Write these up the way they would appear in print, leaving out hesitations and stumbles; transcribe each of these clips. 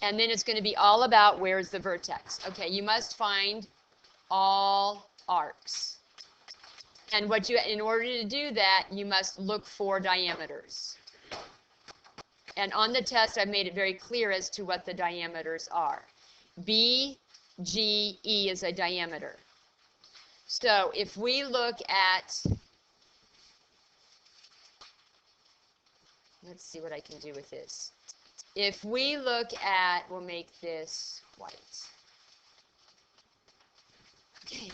And then it's going to be all about where's the vertex. Okay, you must find all arcs. And in order to do that, you must look for diameters. And on the test, I've made it very clear as to what the diameters are. BGE is a diameter. So if we look at, let's see what I can do with this. If we look at, we'll make this white. Okay.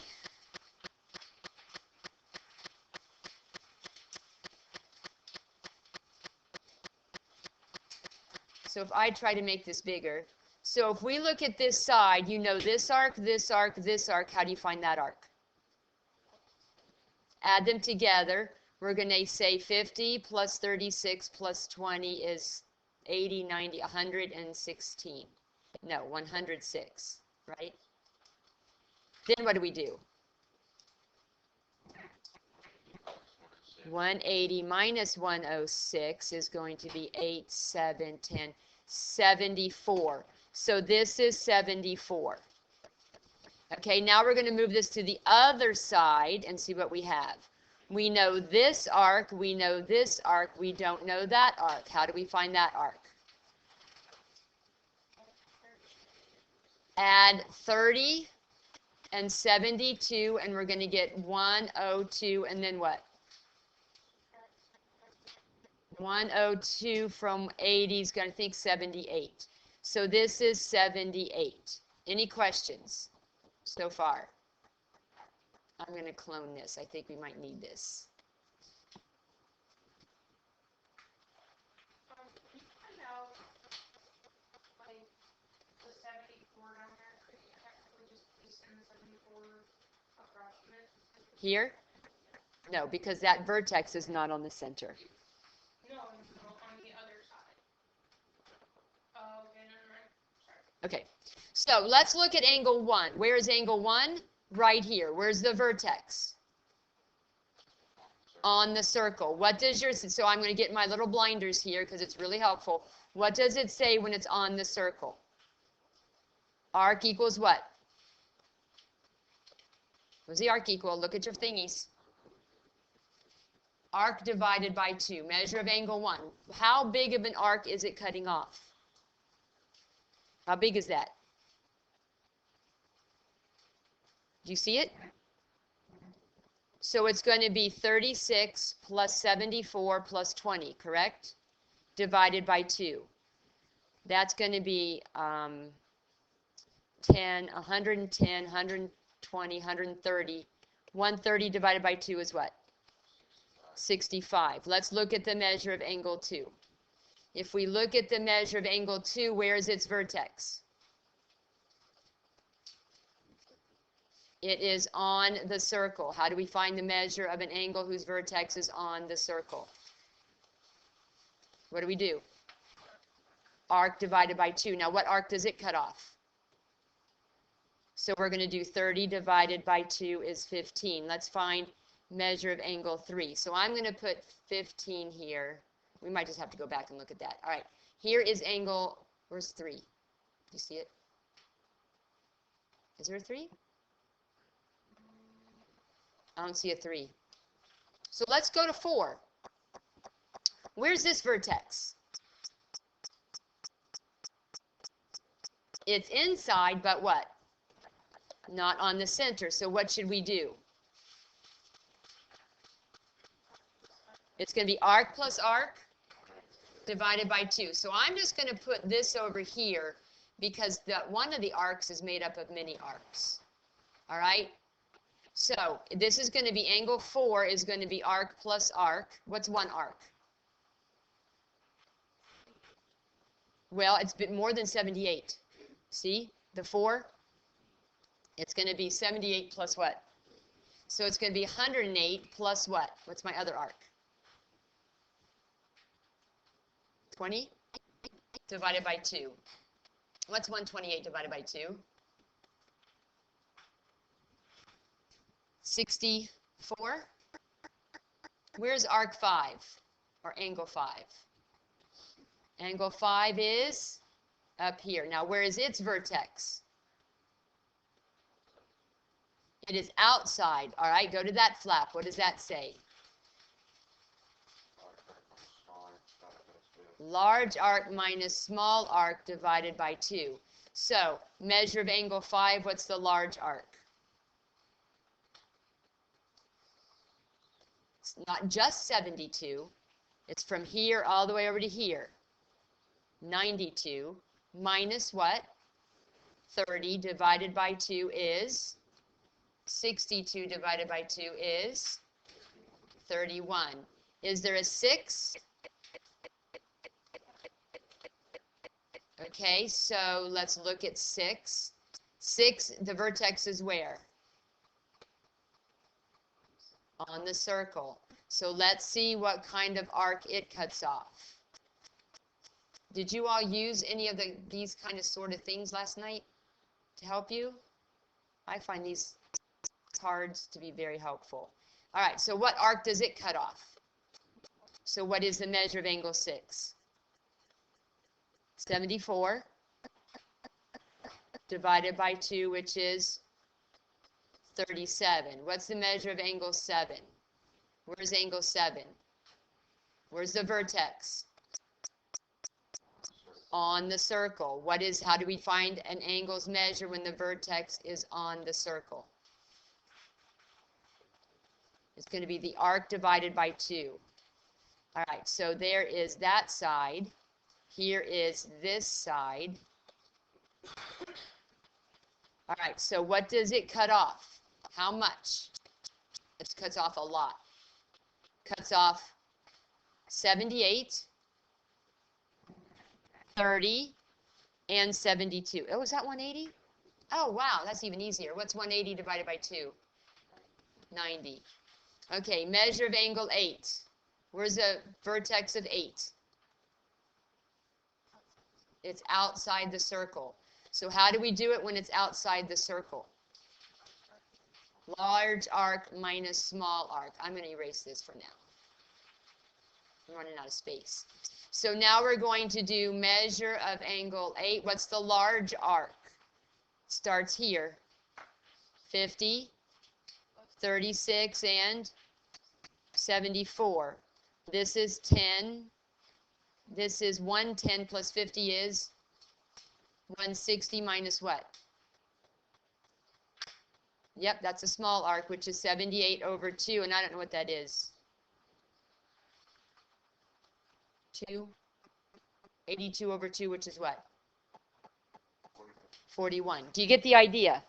So if I try to make this bigger, so if we look at this side, you know this arc, this arc, this arc. How do you find that arc? Add them together. We're going to say 50 plus 36 plus 20 is 80, 90, 116. No, 106, right? Then what do we do? 180 minus 106 is going to be 8, 7, 10, 74. So this is 74. Okay, now we're going to move this to the other side and see what we have. We know this arc, we know this arc, we don't know that arc. How do we find that arc? Add 30 and 72, and we're going to get 102, and then what? 102 from 80 is going to think 78. So this is 78. Any questions so far? I'm going to clone this. I think we might need this. Here? No, because that vertex is not on the center. No, on the other side. Oh, okay, never mind. Sorry. Okay, so let's look at angle 1. Where is angle 1? Right here. Where's the vertex? On the circle. What does your, so I'm going to get my little blinders here because it's really helpful. What does it say when it's on the circle? Arc equals what? What's the arc equal? Look at your thingies. Arc divided by 2. Measure of angle 1. How big of an arc is it cutting off? How big is that? Do you see it? So it's going to be 36 plus 74 plus 20, correct? Divided by 2. That's going to be 10, 110, 120, 130. 130 divided by 2 is what? 65. Let's look at the measure of angle 2. If we look at the measure of angle 2, where is its vertex? It is on the circle. How do we find the measure of an angle whose vertex is on the circle? What do? Arc divided by 2. Now, what arc does it cut off? So we're going to do 30 divided by 2 is 15. Let's find measure of angle 3. So I'm going to put 15 here. We might just have to go back and look at that. All right. Here is angle, where's 3? Do you see it? Is there a 3? I don't see a 3. So let's go to 4. Where's this vertex? It's inside, but what? Not on the center. So what should we do? It's going to be arc plus arc divided by 2. So I'm just going to put this over here because one of the arcs is made up of many arcs. All right? So this is going to be angle 4 is going to be arc plus arc. What's one arc? Well, it's been more than 78. See? The 4? It's going to be 78 plus what? So it's going to be 108 plus what? What's my other arc? 20 divided by 2. What's 128 divided by 2? 64. Where's arc 5 or angle 5? Angle 5 is Up here. Now, where is its vertex? It is outside. All right, go to that flap. What does that say? Large arc minus small arc divided by 2. So, measure of angle 5, what's the large arc? It's not just 72. It's from here all the way over to here. 92 minus what? 30 divided by 2 is 62 divided by 2 is 31. Is there a 6? Okay, so let's look at 6. 6, the vertex is where? On the circle. So let's see what kind of arc it cuts off. Did you all use any of these kind of sort of things last night to help you? I find these cards to be very helpful. All right, so what arc does it cut off? So what is the measure of angle 6? 74 divided by 2, which is 37. What's the measure of angle 7? Where's angle 7? Where's the vertex? On the circle. How do we find an angle's measure when the vertex is on the circle? It's going to be the arc divided by 2. All right, so there is that side. Here is this side. All right, so what does it cut off? How much? It cuts off a lot. Cuts off 78, 30, and 72. Oh, is that 180? Oh, wow, that's even easier. What's 180 divided by 2? 90. Okay, measure of angle 8. Where's the vertex of 8? It's outside the circle. So how do we do it when it's outside the circle? Large arc minus small arc. I'm going to erase this for now. I'm running out of space. So now we're going to do measure of angle 8. What's the large arc? Starts here. 50, 36, and 74. This is 10. This is 110 plus 50 is 160 minus what? Yep, that's a small arc, which is 78 over 2, and I don't know what that is. 2? 82 over 2, which is what? 41. Do you get the idea?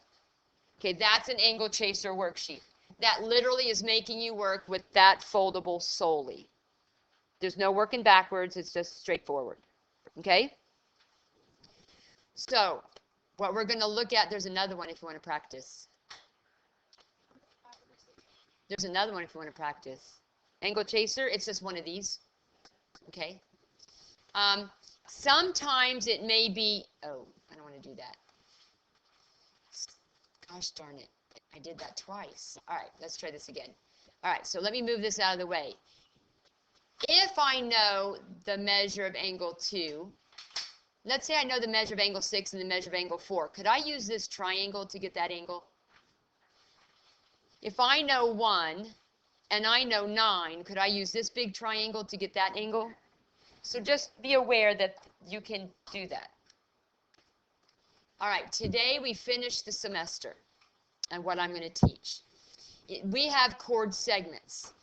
Okay, that's an angle chaser worksheet. That literally is making you work with that foldable solely. There's no working backwards, it's just straightforward. Okay? So, what we're going to look at, there's another one if you want to practice. There's another one if you want to practice. Angle chaser, it's just one of these. Okay? Sometimes it may be, oh, I don't want to do that. Gosh darn it. I did that twice. All right, let's try this again. All right, so let me move this out of the way. If I know the measure of angle 2, let's say I know the measure of angle 6 and the measure of angle 4. Could I use this triangle to get that angle? If I know 1 and I know 9, could I use this big triangle to get that angle? So just be aware that you can do that. All right, today we finished the semester and what I'm going to teach. We have chord segments.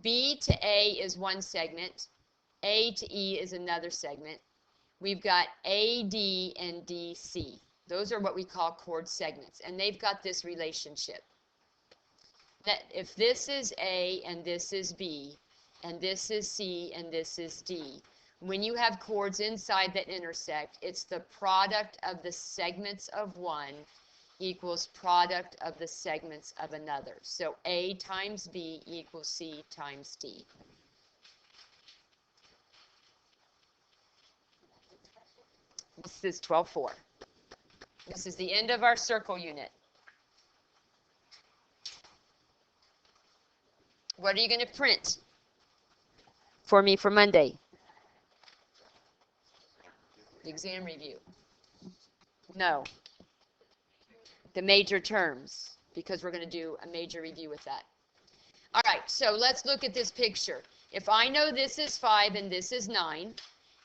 B to A is one segment. A to E is another segment. We've got AD and DC. Those are what we call chord segments, and they've got this relationship. That if this is A and this is B, and this is C and this is D, when you have chords inside that intersect, it's the product of the segments of one equals product of the segments of another. So A times B equals C times D. This is 12-4. This is the end of our circle unit. What are you going to print for me for Monday? The exam review. No, the major terms, because we're going to do a major review with that. All right, so let's look at this picture. If I know this is 5 and this is 9,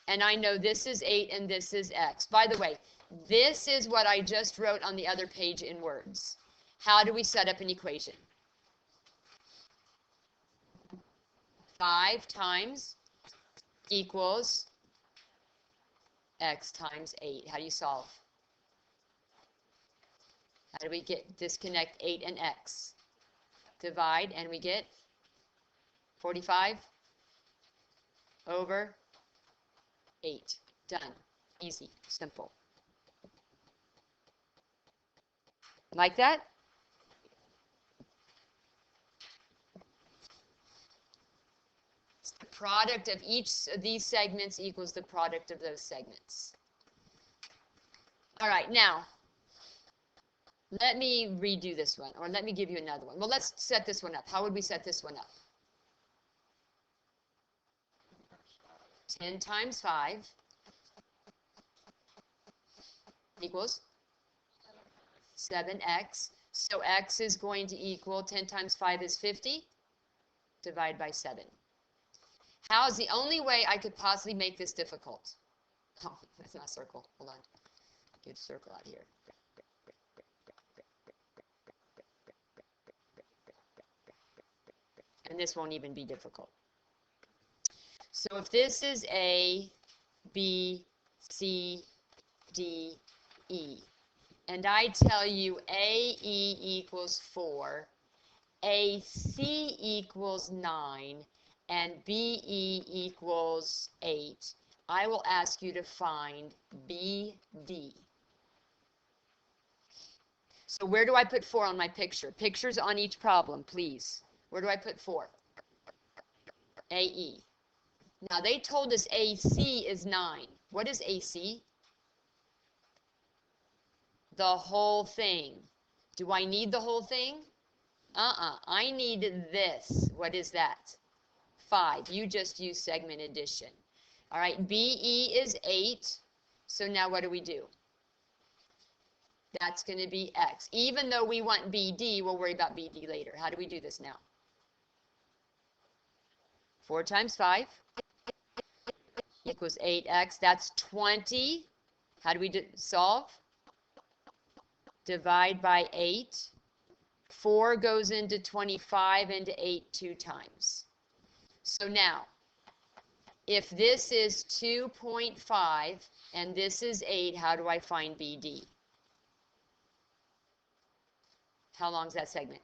and I know this is 8 and this is x. By the way, this is what I just wrote on the other page in words. How do we set up an equation? 5 times equals x times 8. How do you solve? How do we disconnect 8 and x? Divide, and we get 45 over 8. Done. Easy. Simple. Like that? The product of each of these segments equals the product of those segments. All right, now, let me redo this one, or let me give you another one. Well, let's set this one up. How would we set this one up? 10 times 5 equals 7x. So x is going to equal 10 times 5 is 50. Divide by 7. How is the only way I could possibly make this difficult? Oh, that's not a circle. Hold on. Get a circle out here. And this won't even be difficult. So if this is A, B, C, D, E, and I tell you AE equals 4, AC equals 9, and BE equals 8, I will ask you to find BD. So where do I put 4 on my picture? Pictures on each problem, please. Where do I put 4? AE. Now they told us AC is 9. What is AC? The whole thing. Do I need the whole thing? I need this. What is that? 5. You just use segment addition. All right, BE is 8. So now what do? That's going to be X. Even though we want BD, we'll worry about BD later. How do we do this now? 4 times 5 equals 8X. That's 20. How do we solve? Divide by 8. 4 goes into 25 into 8 2 times. So now, if this is 2.5 and this is 8, how do I find BD? How long is that segment?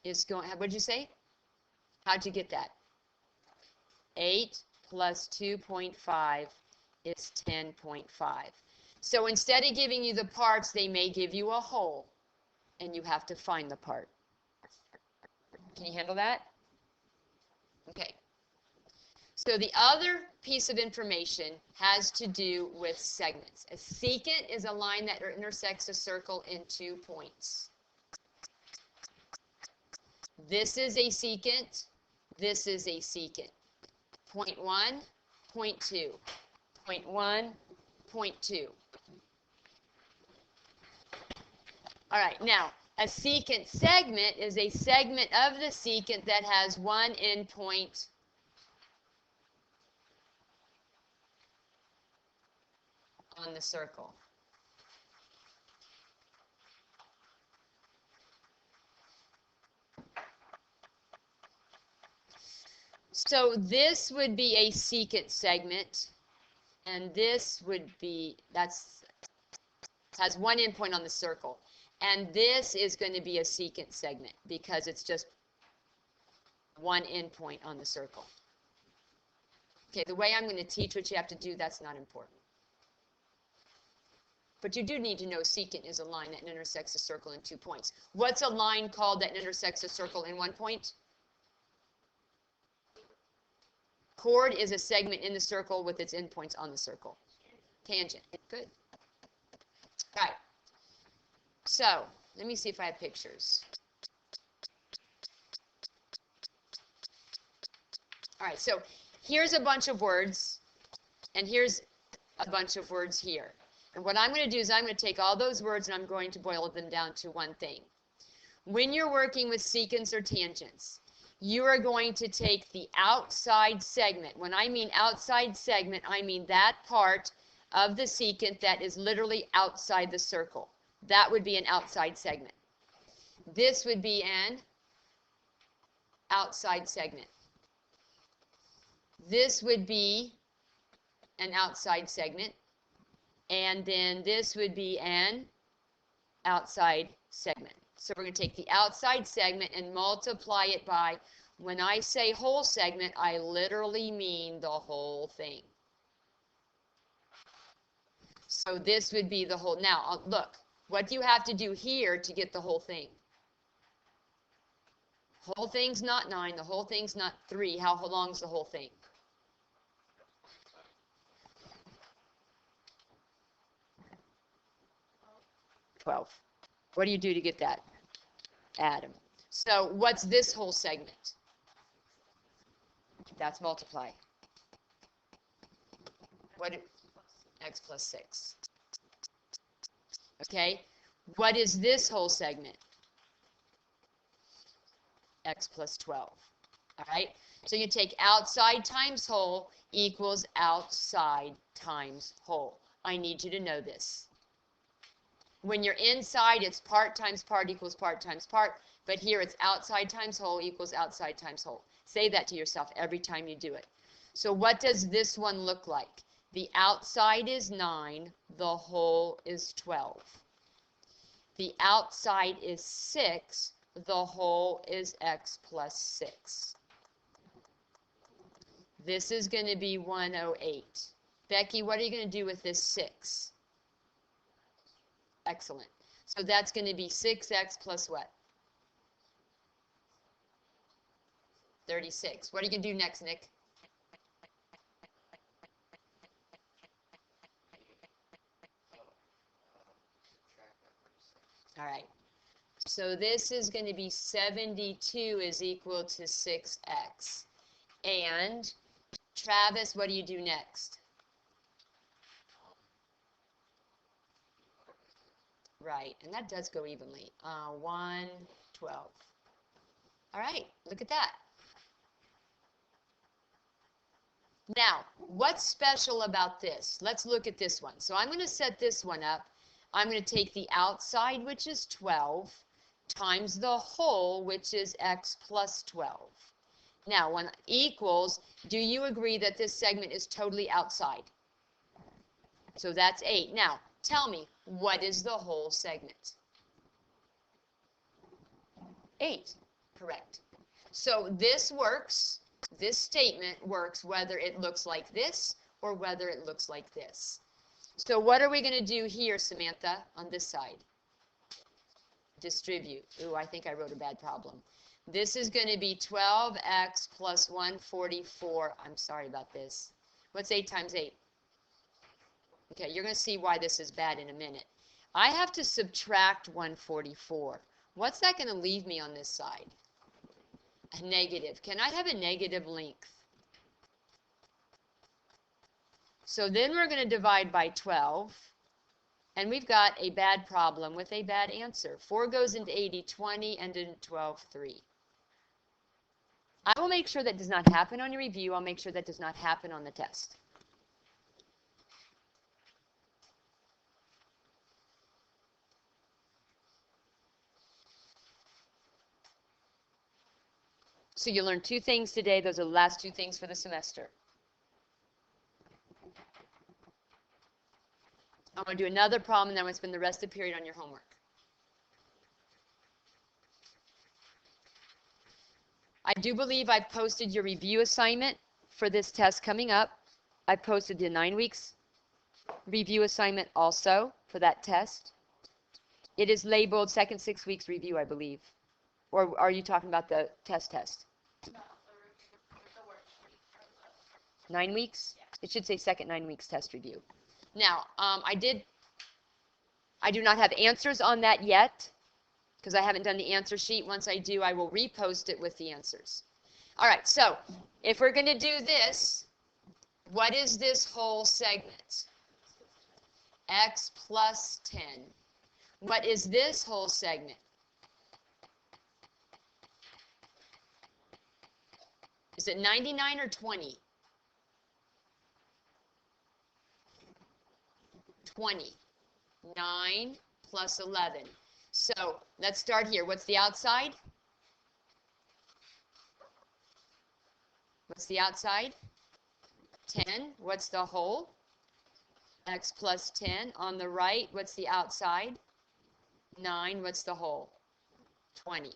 It's going, what did you say? How'd you get that? 8 plus 2.5 is 10.5. So instead of giving you the parts, they may give you a whole, and you have to find the part. Can you handle that? Okay. So the other piece of information has to do with segments. A secant is a line that intersects a circle in 2 points. This is a secant. This is a secant. Point 1, point 2. Point 1, point 2. All right, now, a secant segment is a segment of the secant that has one endpoint on the circle. So this would be a secant segment, and this would be, has one endpoint on the circle. And this is going to be a secant segment because it's just one endpoint on the circle. Okay, the way I'm going to teach what you have to do, that's not important. But you do need to know secant is a line that intersects a circle in 2 points. What's a line called that intersects a circle in 1 point? Chord is a segment in the circle with its endpoints on the circle. Tangent. Good. All right. So, let me see if I have pictures. All right, so here's a bunch of words. And here's a bunch of words here. And what I'm going to do is I'm going to take all those words and I'm going to boil them down to one thing. When you're working with secants or tangents, you are going to take the outside segment. When I mean outside segment, I mean that part of the secant that is literally outside the circle. That would be an outside segment. This would be an outside segment. This would be an outside segment. And then this would be an outside segment. So we're going to take the outside segment and multiply it by, when I say whole segment, I literally mean the whole thing. So this would be the whole. Now, look, what do you have to do here to get the whole thing? Whole thing's not 9, the whole thing's not 3. How long's the whole thing? 12. What do you do to get that? Add them. So what's this whole segment? That's multiply. What? X plus 6. Okay. What is this whole segment? X plus 12. All right. So you take outside times whole equals outside times whole. I need you to know this. When you're inside, it's part times part equals part times part. But here it's outside times whole equals outside times whole. Say that to yourself every time you do it. So what does this one look like? The outside is 9. The whole is 12. The outside is 6. The whole is x plus 6. This is going to be 108. Becky, what are you going to do with this 6? Excellent. So that's going to be 6x plus what? 36. What are you going to do next, Nick? All right. So this is going to be 72 is equal to 6x. And Travis, what do you do next? Right, and that does go evenly. 112. All right, look at that. Now, what's special about this? Let's look at this one. So I'm going to set this one up. I'm going to take the outside, which is 12, times the whole, which is x plus 12. Now, when equals, do you agree that this segment is totally outside? So that's 8. Now, tell me, what is the whole segment? 8. Correct. So this works. This statement works whether it looks like this or whether it looks like this. So what are we going to do here, Samantha, on this side? Distribute. Ooh, I think I wrote a bad problem. This is going to be 12x plus 144. I'm sorry about this. What's 8 times 8? Okay, you're going to see why this is bad in a minute. I have to subtract 144. What's that going to leave me on this side? A negative. Can I have a negative length? So then we're going to divide by 12. And we've got a bad problem with a bad answer. 4 goes into 80, 20, and into 12, 3. I will make sure that does not happen on your review. I'll make sure that does not happen on the test. So you learned 2 things today. Those are the last 2 things for the semester. I'm going to do another problem, and then I'm going to spend the rest of the period on your homework. I do believe I've posted your review assignment for this test coming up. I posted the 9 weeks review assignment also for that test. It is labeled second 6 weeks review, I believe. Or are you talking about the test? No, the worksheet. 9 weeks? Yeah. It should say second 9 weeks test review. Now, I do not have answers on that yet because I haven't done the answer sheet. Once I do, I will repost it with the answers. All right, so if we're going to do this, What is this whole segment? X plus 10. What is this whole segment? Is it 99 or 20? 20. 9 plus 11. So let's start here. What's the outside? What's the outside? 10. What's the whole? X plus 10. On the right, what's the outside? 9. What's the whole? 20.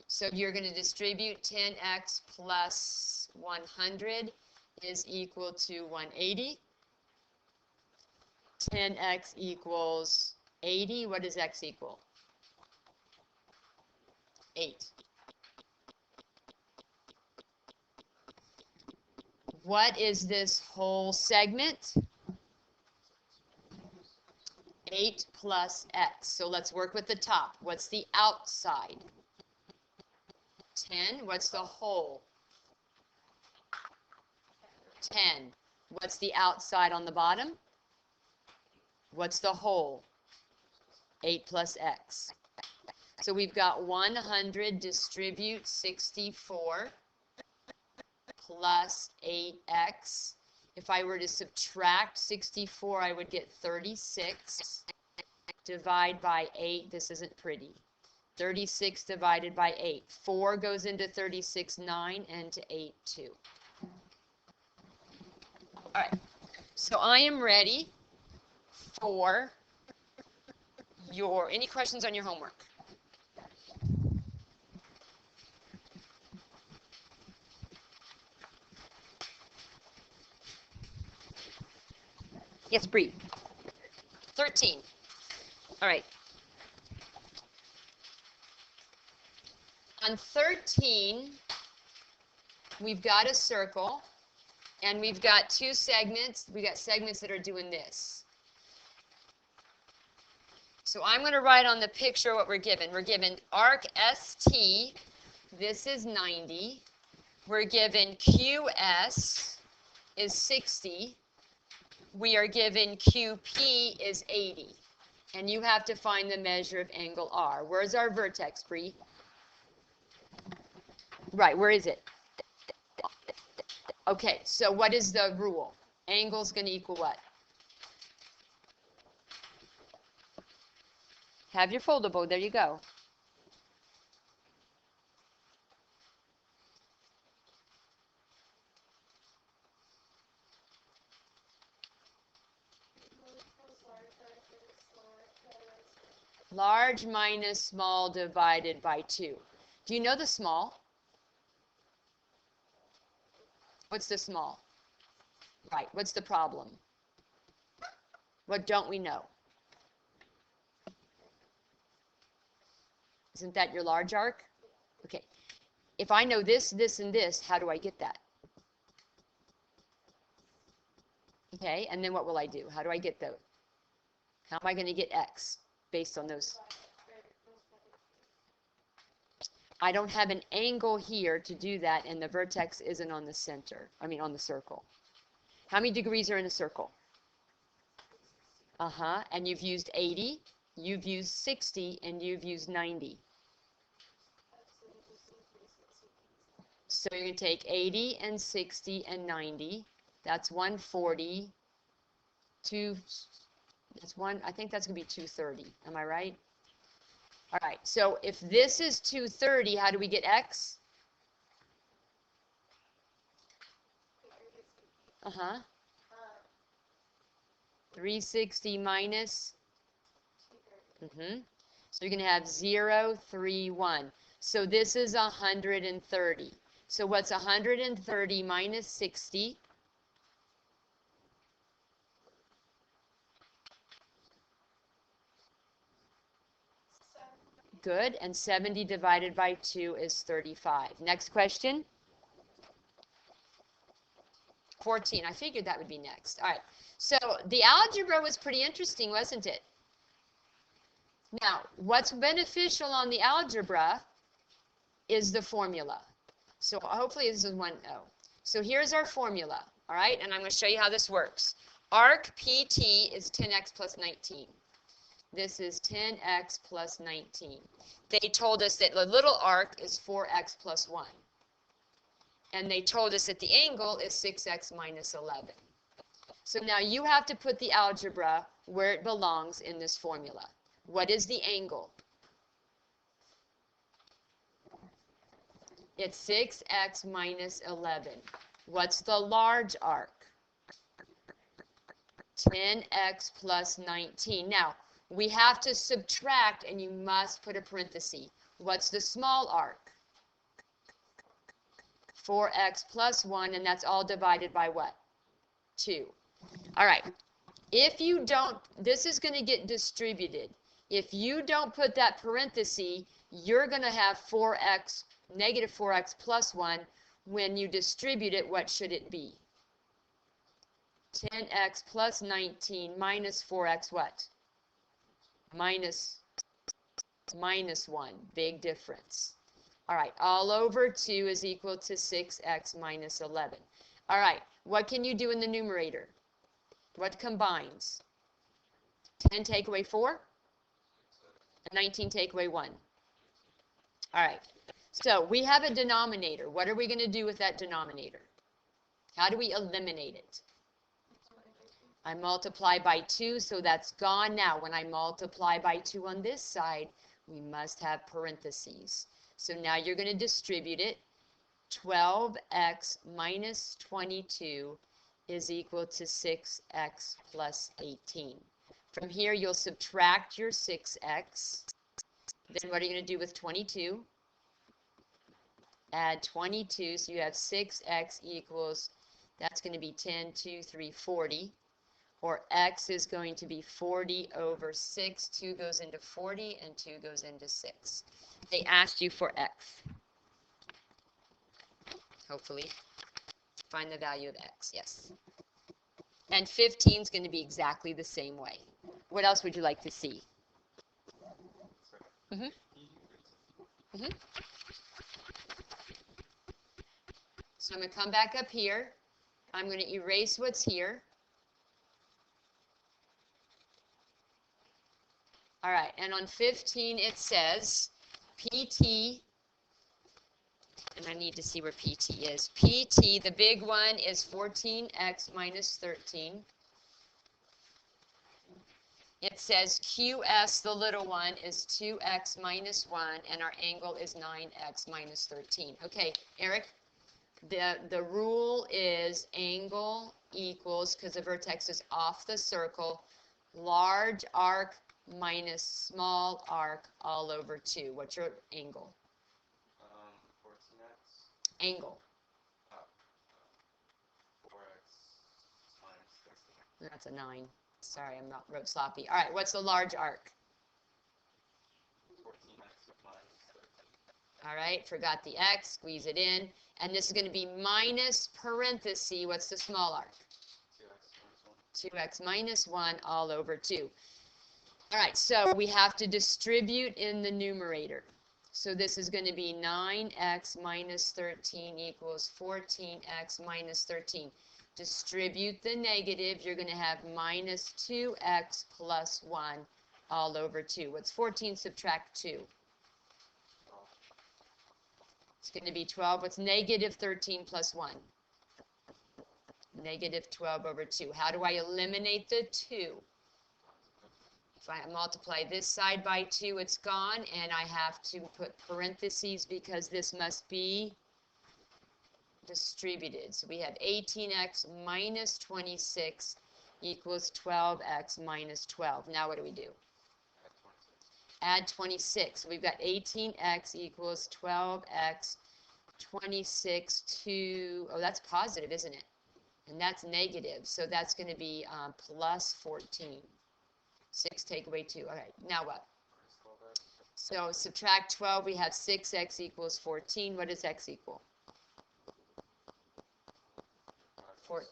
So you're going to distribute 10x plus 100 is equal to 180. 10x equals 80. What does x equal? 8. What is this whole segment? 8 plus x. So let's work with the top. What's the outside? 10. What's the whole? 10. What's the outside on the bottom? What's the whole? 8 plus x. So we've got 100 distribute 64 plus 8x. If I were to subtract 64, I would get 36. Divide by 8. This isn't pretty. 36 divided by 8. 4 goes into 36, 9, and to 8, 2. All right. So I am ready for any questions on your homework? Yes, Bree. 13. All right. On 13, we've got a circle, and we've got two segments. We've got segments that are doing this. So I'm going to write on the picture what we're given. We're given arc ST. This is 90. We're given QS is 60. We are given QP is 80. And you have to find the measure of angle R. Where's our vertex, Bree? Right, where is it? Okay, so what is the rule? Angle's going to equal what? Have your foldable. There you go. Large minus small divided by 2. Do you know the small? What's the small? Right. What's the problem? What don't we know? Isn't that your large arc? Okay. If I know this, this, and this, how do I get that? Okay, and then what will I do? How do I get those? How am I going to get x based on those? I don't have an angle here to do that, and the vertex isn't on the center. I mean, on the circle. How many degrees are in a circle? And you've used 80, you've used 60, and you've used 90. So you're going to take 80 and 60 and 90. That's 140. That's one. I think that's going to be 230. Am I right? All right. So if this is 230, how do we get x? 360 minus. So you're going to have 0, 3, 1. So this is 130. So what's 130 minus 60? Good. And 70 divided by 2 is 35. Next question. 14. I figured that would be next. All right. So the algebra was pretty interesting, wasn't it? Now, what's beneficial on the algebra is the formula. So hopefully this is 1-0. So here's our formula. All right, and I'm going to show you how this works. Arc PT is 10x plus 19. This is 10x plus 19. They told us that the little arc is 4x plus 1. And they told us that the angle is 6x minus 11. So now you have to put the algebra where it belongs in this formula. What is the angle? It's 6x minus 11. What's the large arc? 10x plus 19. Now, we have to subtract, and you must put a parenthesis. What's the small arc? 4x plus 1, and that's all divided by what? 2. All right. If you don't, this is going to get distributed. If you don't put that parenthesis, you're going to have 4x, negative 4x plus 1. When you distribute it, what should it be? 10x plus 19 minus 4x what? Minus 1. Big difference. All right, all over 2 is equal to 6x minus 11. All right, what can you do in the numerator? What combines? 10 take away 4? And 19 take away 1. All right, so we have a denominator. What are we going to do with that denominator? How do we eliminate it? I multiply by 2, so that's gone now. When I multiply by 2 on this side, we must have parentheses. So now you're going to distribute it. 12x minus 22 is equal to 6x plus 18. From here, you'll subtract your 6x. Then what are you going to do with 22? Add 22, so you have 6x equals, that's going to be 10, 2, 3, 40. Or x is going to be 40 over 6. 2 goes into 40, and 2 goes into 6. They asked you for x. Hopefully, find the value of x, yes. And 15 is going to be exactly the same way. What else would you like to see? So I'm going to come back up here. I'm going to erase what's here. All right, and on 15 it says PT, and I need to see where PT is. PT, the big one, is 14x minus 13. It says QS, the little one, is 2x minus 1, and our angle is 9x minus 13. Okay, Eric, the rule is angle equals, because the vertex is off the circle, large arc minus small arc all over 2. What's your angle? 14x. Angle. 4x minus 16. That's a 9. Sorry, I'm not wrote sloppy. All right, what's the large arc? 14x minus 13. All right, forgot the x, squeeze it in. And this is going to be minus parenthesis. What's the small arc? 2x minus 1 all over 2. All right, so we have to distribute in the numerator. So this is going to be 9x minus 13 equals 14x minus 13. Distribute the negative. You're going to have minus 2x plus 1 all over 2. What's 14 subtract 2? It's going to be 12. What's negative 13 plus 1? Negative 12 over 2. How do I eliminate the 2? If I multiply this side by 2, it's gone, and I have to put parentheses because this must be distributed. So we have 18x minus 26 equals 12x minus 12. Now what do we do? Add 26. So we've got 18x equals 12x, 26 to, oh, that's positive, isn't it? And that's negative, so that's going to be plus 14. 6 take away 2. Okay, now what? So subtract 12, we have 6x equals 14. What does x equal? 4,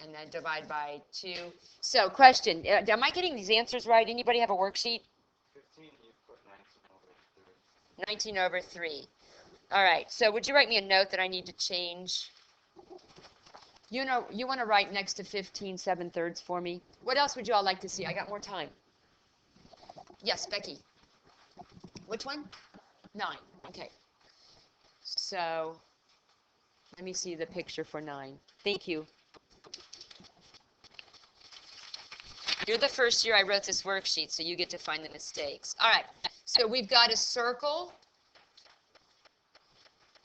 and then divide by 2. So question, am I getting these answers right? Anybody have a worksheet? 15, you put 19 over 3. 19 over 3. All right, so would you write me a note that I need to change You know, you want to write next to 15 7/3 for me? What else would you all like to see? I got more time. Yes, Becky. Which one? 9. Okay. So, let me see the picture for 9. Thank you. You're the first year I wrote this worksheet, so you get to find the mistakes. All right. So we've got a circle,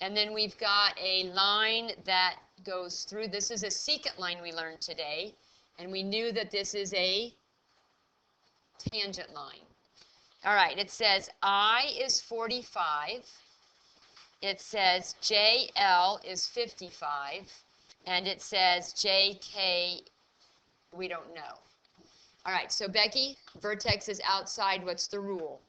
and then we've got a line that goes through. This is a secant line we learned today, and we knew that this is a tangent line. All right, it says I is 45. It says JL is 55. And it says JK, we don't know. All right, so Becky, vertex is outside. What's the rule?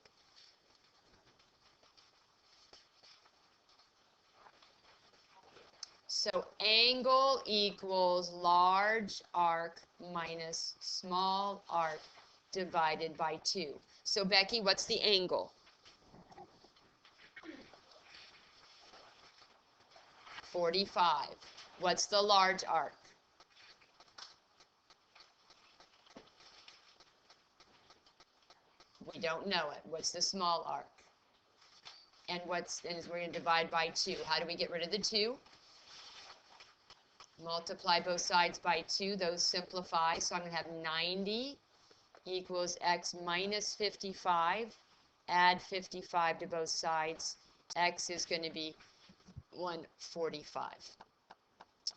So angle equals large arc minus small arc divided by 2. So Becky, what's the angle? 45. What's the large arc? We don't know it. What's the small arc? And we're going to divide by 2. How do we get rid of the 2? Multiply both sides by 2. Those simplify. So I'm going to have 90 equals x minus 55. Add 55 to both sides. X is going to be 145.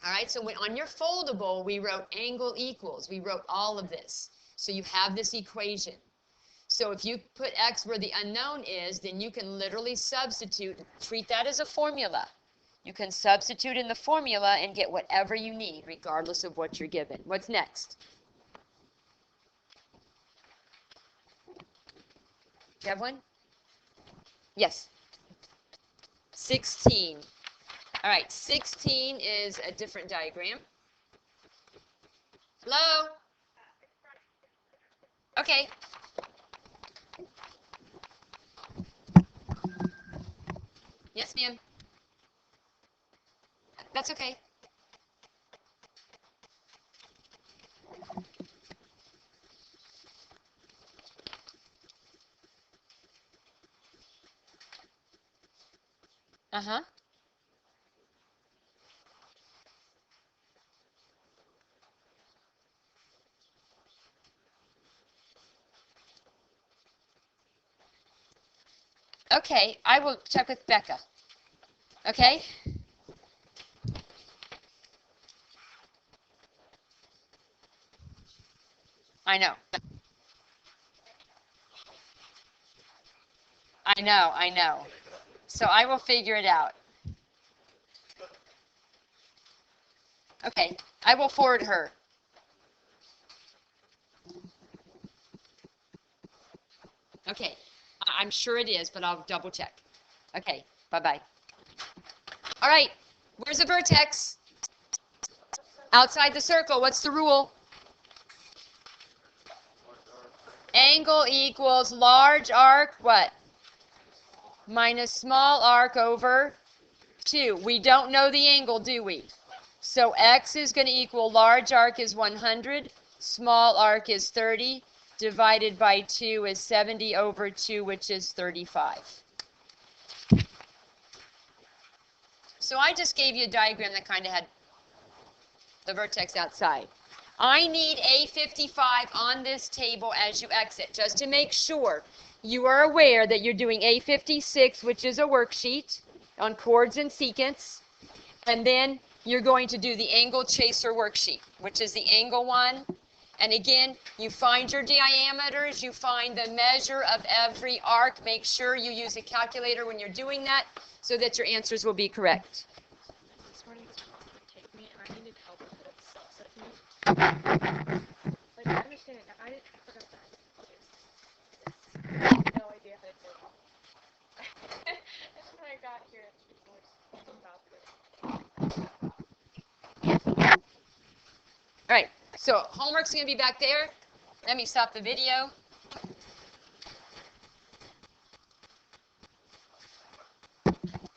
All right, so on your foldable, we wrote angle equals. We wrote all of this. So you have this equation. So if you put x where the unknown is, then you can literally substitute, treat that as a formula. You can substitute in the formula and get whatever you need, regardless of what you're given. What's next? Do you have one? Yes. 16. All right, 16 is a different diagram. Hello? Okay. Yes, ma'am. That's okay. Uh-huh. Okay, I will check with Becca. Okay? I know. I know. So I will figure it out. Okay, I will forward her. Okay, I'm sure it is, but I'll double check. Okay, bye-bye. All right, where's the vertex? Outside the circle. What's the rule? Angle equals large arc, what? Minus small arc over 2. We don't know the angle, do we? So x is going to equal large arc is 100, small arc is 30, divided by 2 is 70 over 2, which is 35. So I just gave you a diagram that kind of had the vertex outside. I need A55 on this table as you exit, just to make sure you are aware that you're doing A56, which is a worksheet on chords and secants, and then you're going to do the angle chaser worksheet, which is the angle one. And again, you find your diameters, you find the measure of every arc. Make sure you use a calculator when you're doing that so that your answers will be correct. This morning was supposed to take me, and I needed help with it. So can you, like, I understand it now. I forgot that. I have no idea how to do it. And then I got here, and she was like, about it. All right, so homework's going to be back there. Let me stop the video.